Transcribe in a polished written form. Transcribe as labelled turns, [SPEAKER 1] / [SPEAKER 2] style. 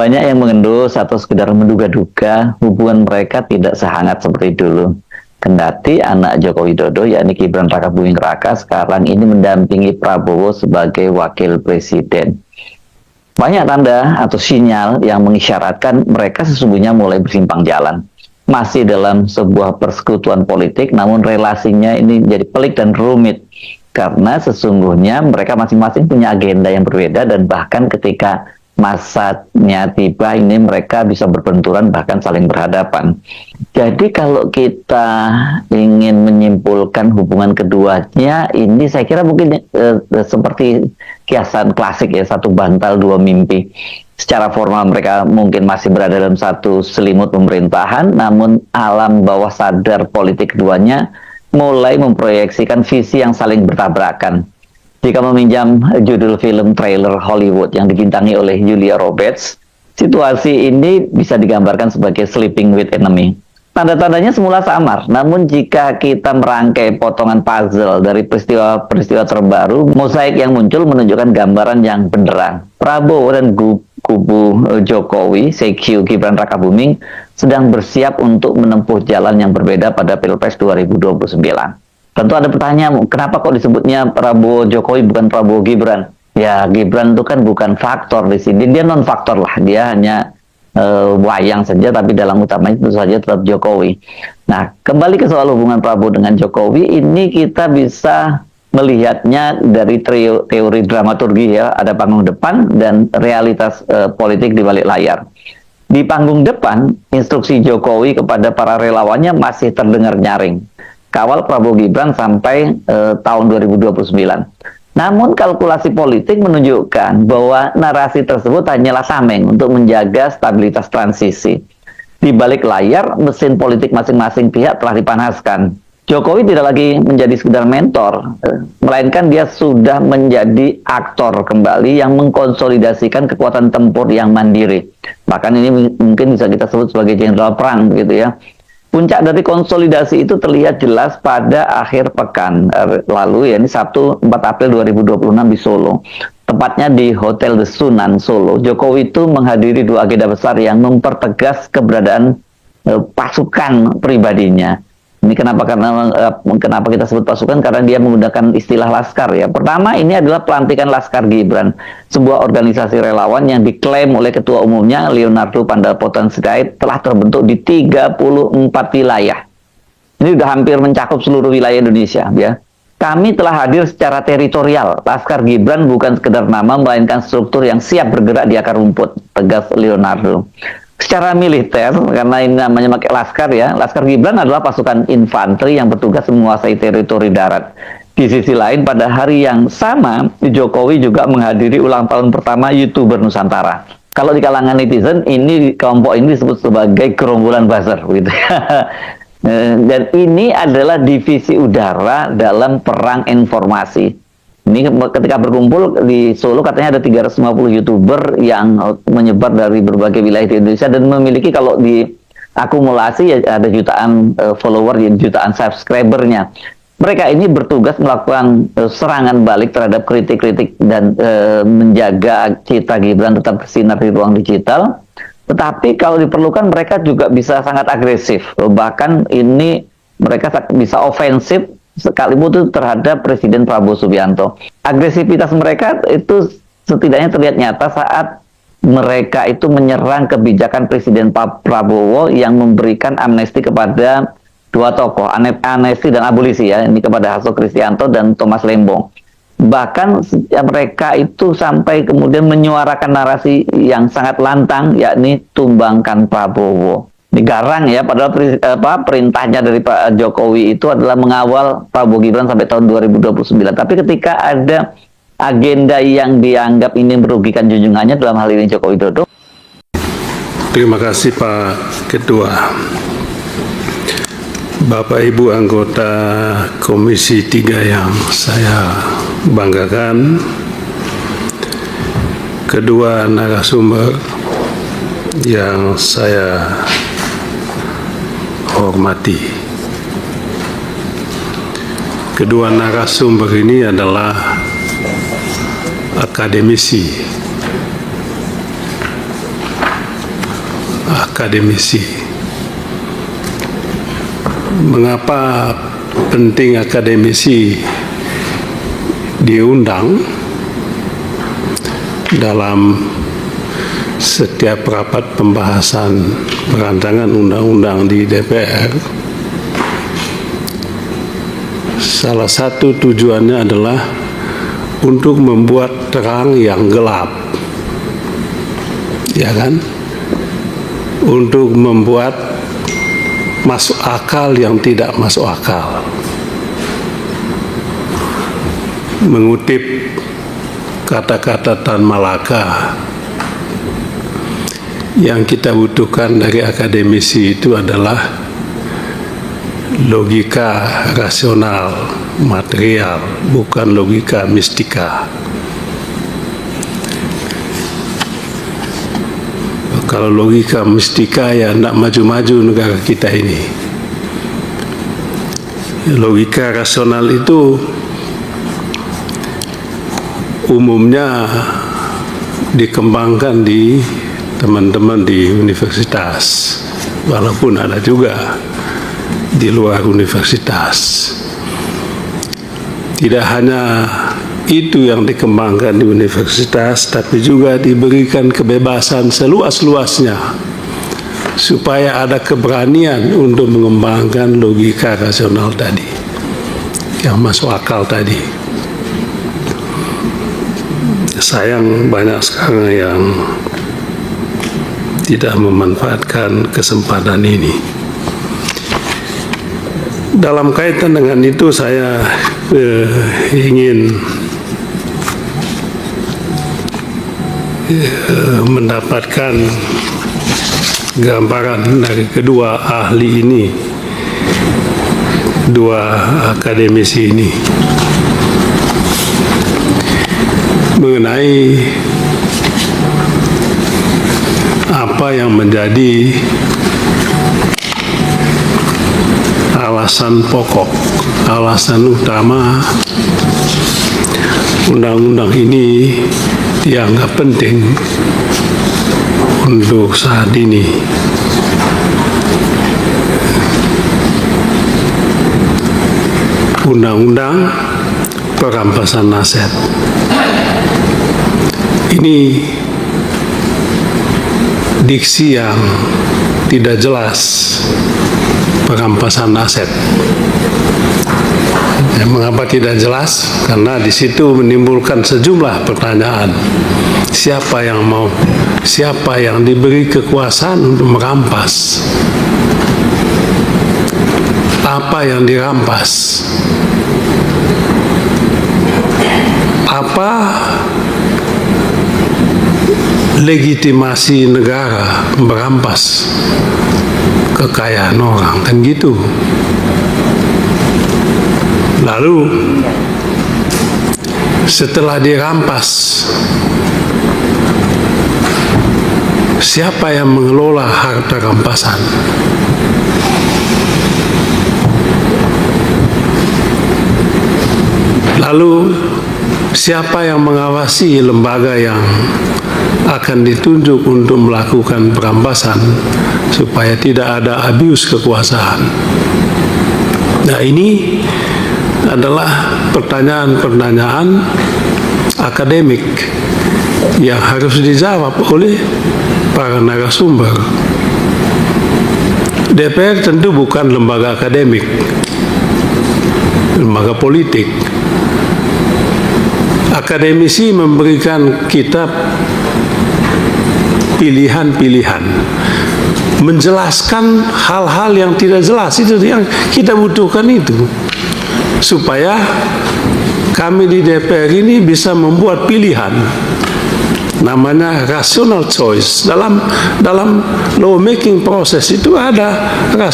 [SPEAKER 1] Banyak yang mengendus atau sekedar menduga-duga hubungan mereka tidak sehangat seperti dulu. Kendati anak Joko Widodo, yakni Gibran Rakabuming Raka, sekarang ini mendampingi Prabowo sebagai wakil presiden. Banyak tanda atau sinyal yang mengisyaratkan mereka sesungguhnya mulai bersimpang jalan. Masih dalam sebuah persekutuan politik, namun relasinya ini jadi pelik dan rumit. Karena sesungguhnya mereka masing-masing punya agenda yang berbeda, dan bahkan ketika masanya tiba ini mereka bisa berbenturan bahkan saling berhadapan. Jadi kalau kita ingin menyimpulkan hubungan keduanya ini, saya kira mungkin seperti kiasan klasik ya, satu bantal dua mimpi. Secara formal mereka mungkin masih berada dalam satu selimut pemerintahan, namun alam bawah sadar politik keduanya mulai memproyeksikan visi yang saling bertabrakan. Jika meminjam judul film trailer Hollywood yang dibintangi oleh Julia Roberts, situasi ini bisa digambarkan sebagai sleeping with enemy. Tanda-tandanya semula samar, namun jika kita merangkai potongan puzzle dari peristiwa-peristiwa terbaru, mosaik yang muncul menunjukkan gambaran yang benderang. Prabowo dan kubu Jokowi, CQ Gibran Rakabuming, sedang bersiap untuk menempuh jalan yang berbeda pada Pilpres 2029. Tentu ada pertanyaan, kenapa kok disebutnya Prabowo Jokowi bukan Prabowo Gibran? Ya, Gibran itu kan bukan faktor di sini, dia non faktor lah, dia hanya wayang saja, tapi dalam utamanya itu saja tetap Jokowi. Nah, kembali ke soal hubungan Prabowo dengan Jokowi, ini kita bisa melihatnya dari teori dramaturgi ya, ada panggung depan dan realitas politik di balik layar. Di panggung depan, instruksi Jokowi kepada para relawannya masih terdengar nyaring. Kawal Prabowo Gibran sampai tahun 2029. Namun kalkulasi politik menunjukkan bahwa narasi tersebut hanyalah tameng untuk menjaga stabilitas transisi. Di balik layar, mesin politik masing-masing pihak telah dipanaskan. Jokowi tidak lagi menjadi sekedar mentor, melainkan dia sudah menjadi aktor kembali yang mengkonsolidasikan kekuatan tempur yang mandiri. Bahkan ini mungkin bisa kita sebut sebagai jenderal perang gitu ya. Puncak dari konsolidasi itu terlihat jelas pada akhir pekan lalu, ya ini Sabtu 4 April 2026 di Solo. Tepatnya di Hotel The Sunan Solo. Jokowi itu menghadiri dua agenda besar yang mempertegas keberadaan pasukan pribadinya. Ini kenapa kita sebut pasukan? Karena dia menggunakan istilah laskar ya. Pertama, ini adalah pelantikan Laskar Gibran, sebuah organisasi relawan yang diklaim oleh ketua umumnya Leonardo Pandalpotan Sirait telah terbentuk di 34 wilayah. Ini sudah hampir mencakup seluruh wilayah Indonesia ya. Kami telah hadir secara teritorial. Laskar Gibran bukan sekedar nama, melainkan struktur yang siap bergerak di akar rumput, tegas Leonardo. Secara militer, karena ini namanya pakai laskar ya, Laskar Gibran adalah pasukan infanteri yang bertugas menguasai teritori darat. Di sisi lain, pada hari yang sama, Jokowi juga menghadiri ulang tahun pertama YouTuber Nusantara. Kalau di kalangan netizen, ini kelompok ini disebut sebagai gerombolan buzzer, gitu. Dan ini adalah divisi udara dalam perang informasi. Ini ketika berkumpul di Solo katanya ada 350 YouTuber yang menyebar dari berbagai wilayah di Indonesia dan memiliki, kalau di akumulasi ya ada jutaan follower, jutaan subscribernya. Mereka ini bertugas melakukan serangan balik terhadap kritik-kritik dan menjaga citra Gibran tetap bersinar di ruang digital. Tetapi kalau diperlukan mereka juga bisa sangat agresif. Bahkan ini mereka bisa ofensif sekalipun itu terhadap Presiden Prabowo Subianto. Agresivitas mereka itu setidaknya terlihat nyata saat mereka itu menyerang kebijakan Presiden Prabowo yang memberikan amnesti kepada dua tokoh, amnesti dan abolisi ya, ini kepada Hasto Kristianto dan Thomas Lembong. Bahkan mereka itu sampai kemudian menyuarakan narasi yang sangat lantang, yakni tumbangkan Prabowo. Digarang ya, padahal perintahnya dari Pak Jokowi itu adalah mengawal Prabowo Gibran sampai tahun 2029. Tapi ketika ada agenda yang dianggap ini merugikan junjungannya, dalam hal ini Joko Widodo.
[SPEAKER 2] Terima kasih Pak Ketua. Bapak Ibu anggota Komisi 3 yang saya banggakan, kedua narasumber yang saya hormati. Kedua narasumber ini adalah akademisi akademisi. Mengapa penting akademisi diundang dalam setiap rapat pembahasan perancangan undang-undang di DPR? Salah satu tujuannya adalah untuk membuat terang yang gelap, ya kan? Untuk membuat masuk akal yang tidak masuk akal. Mengutip kata-kata Tan Malaka, yang kita butuhkan dari akademisi itu adalah logika rasional, material, bukan logika mistika. Kalau logika mistika ya tidak maju-maju negara kita ini. Logika rasional itu umumnya dikembangkan di teman-teman di universitas, walaupun ada juga di luar universitas. Tidak hanya itu yang dikembangkan di universitas, tapi juga diberikan kebebasan seluas-luasnya supaya ada keberanian untuk mengembangkan logika rasional tadi, yang masuk akal tadi. Sayang banyak sekarang yang tidak memanfaatkan kesempatan ini. Dalam kaitan dengan itu saya ingin mendapatkan gambaran dari kedua ahli ini, dua akademisi ini, mengenai apa yang menjadi alasan pokok, alasan utama undang-undang ini dianggap penting untuk saat ini. Undang-undang perampasan aset. Ini diksi yang tidak jelas, perampasan aset. Mengapa tidak jelas? Karena di situ menimbulkan sejumlah pertanyaan. Siapa yang mau? Siapa yang diberi kekuasaan untuk merampas? Apa yang dirampas? Apa legitimasi negara merampas kekayaan orang? Kan gitu. Lalu setelah dirampas, siapa yang mengelola harta rampasan? Lalu siapa yang mengawasi lembaga yang akan ditunjuk untuk melakukan perampasan supaya tidak ada abuse kekuasaan? Nah, ini adalah pertanyaan-pertanyaan akademik yang harus dijawab oleh para narasumber. DPR tentu bukan lembaga akademik, lembaga politik. Akademisi memberikan kita pilihan-pilihan, menjelaskan hal-hal yang tidak jelas. Itu yang kita butuhkan itu, supaya kami di DPR ini bisa membuat pilihan, namanya rational choice. Dalam lawmaking proses itu ada rasional.